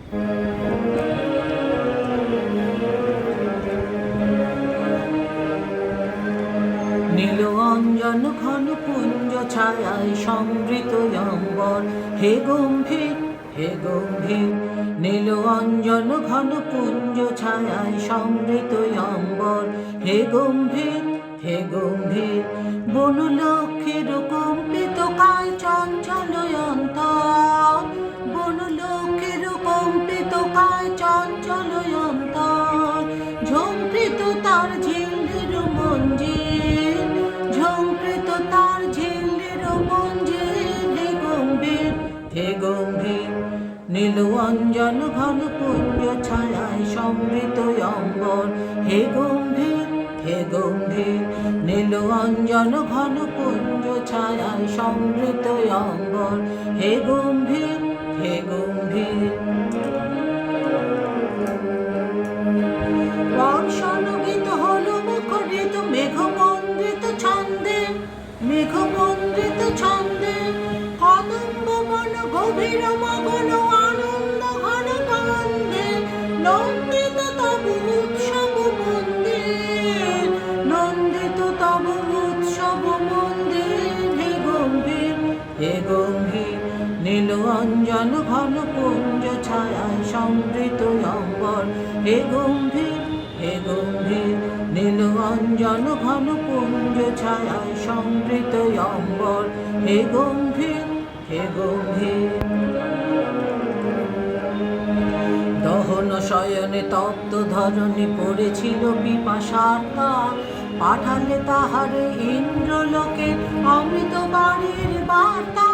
নীল অঞ্জন ঘন পুঞ্জ ছায়ায় সমৃত অম্বর, হে গম্ভীর হে গম্ভীর। নীল অঞ্জন ঘন পুঞ্জ ছায়ায় সমৃত অম্বর, হে গম্ভীর হে গম্ভীর। বনলক্ষ্মীর কম্পিত কায় চঞ্চল অন্তর, বনলক্ষ্মীর কম্পিত কায় চঞ্চল অন্তর। ঝঙ্কৃত তার ঝিল্লির মঞ্জিল, ঝঙ্কৃত তার ঝিল্লির মঞ্জিল, হে গম্ভীর হে গম্ভীর। নীল অঞ্জন ঘন পুঞ্জ ছায়ায় সমৃত অম্বর, হে গম্ভীর হে গম্ভীর। নীল অঞ্জন ঘন পুঞ্জ ছায়ায় সমৃত অম্বর, হে গম্ভীর হে গম্ভীর। বর্ষণগীত হলো মুখরিত মেঘমন্দ্রিত ছন্দে, মেঘমন্দ্রিত ছন্দে। কদম্ব বন গভীর মগন আনন্দ ঘন গন্ধে, নন্দিত তব উৎসব মন্দির, নন্দিত তব উৎসব মন্দির, হে গম্ভীর হে গম্ভীর। নীল অঞ্জন ঘন পুঞ্জ ছায়ায় সমৃত অম্বর, হে গম্ভীর হে গম্ভীর। নীল অঞ্জন ঘন পুঞ্জ ছায়ায় সমৃত অম্বর, হে গম্ভীর হে গম্ভীর। দহন শয়নে তপ্ত ধরণী পড়েছিল পিপাসার্তা, পাঠালে তাহারে ইন্দ্রলোকে অমৃত বাণীর বার্তা।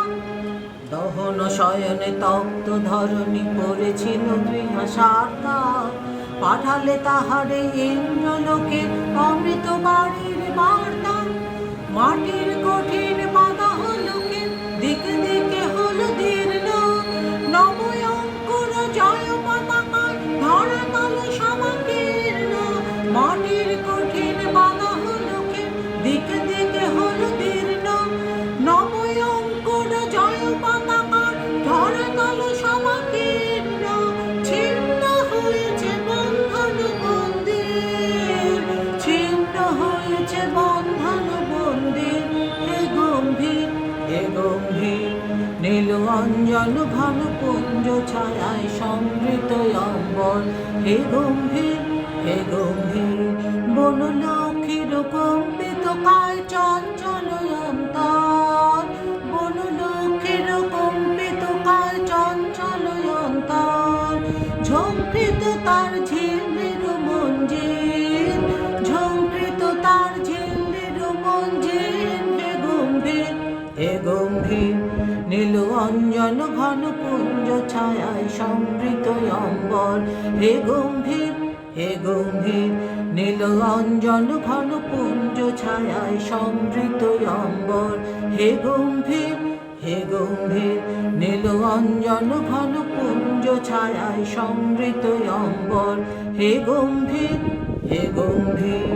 দহন শয়নে তপ্ত ধরণী পড়েছিল পিপাসার্তা, পাঠালে তাহারে ইন্দ্রলোকে অমৃত বাণীর বার্তা। মাটির কঠিন বাধা হলোকে দিকে দিকে হলো দীর্ণ, নবয়ঙ্কুর জয় পতাকায় ধরাতল সমাকীর্ণ। মাটির কঠিন বাধা হলোকে দিকে দিকে হলো দীর্ণ, নবয়ঙ্কুর জয় পতাকায় ধরাতল সমাকীর্ণ। ছিন্ন হয়েছে বন্ধন মন্দির, ছিন্ন হয়েছে বন্ধন মন্দির, হে গম্ভীর হে গম্ভীর। নীল অঞ্জন ঘন পুঞ্জ ছায়ায় সমৃত অম্বর, হে গম্ভীর হে গম্ভীর। বনলক্ষ্মীর কম্পিত কায় চঞ্চল অন্তর, বনলক্ষ্মীর কম্পিত কায় চঞ্চল অন্তর। ঝঙ্কৃত তার ঝিল্লির মঞ্জিল, ঝঙ্কৃত তার ঝিল্লির মঞ্জিল, হে গম্ভীর হে গম্ভীর। নীল অঞ্জন ঘন পুঞ্জ ছায়ায় সমৃত অম্বর, হে গম্ভীর হে গম্ভীর। নীল অঞ্জন ঘন পুঞ্জ ছায়ায় সমৃত অম্বর, হে গম্ভীর হে গম্ভীর। নীল অঞ্জন ঘন পুঞ্জ ছায়ায় সমৃত অম্বর, হে গম্ভীর হে গম্ভীর।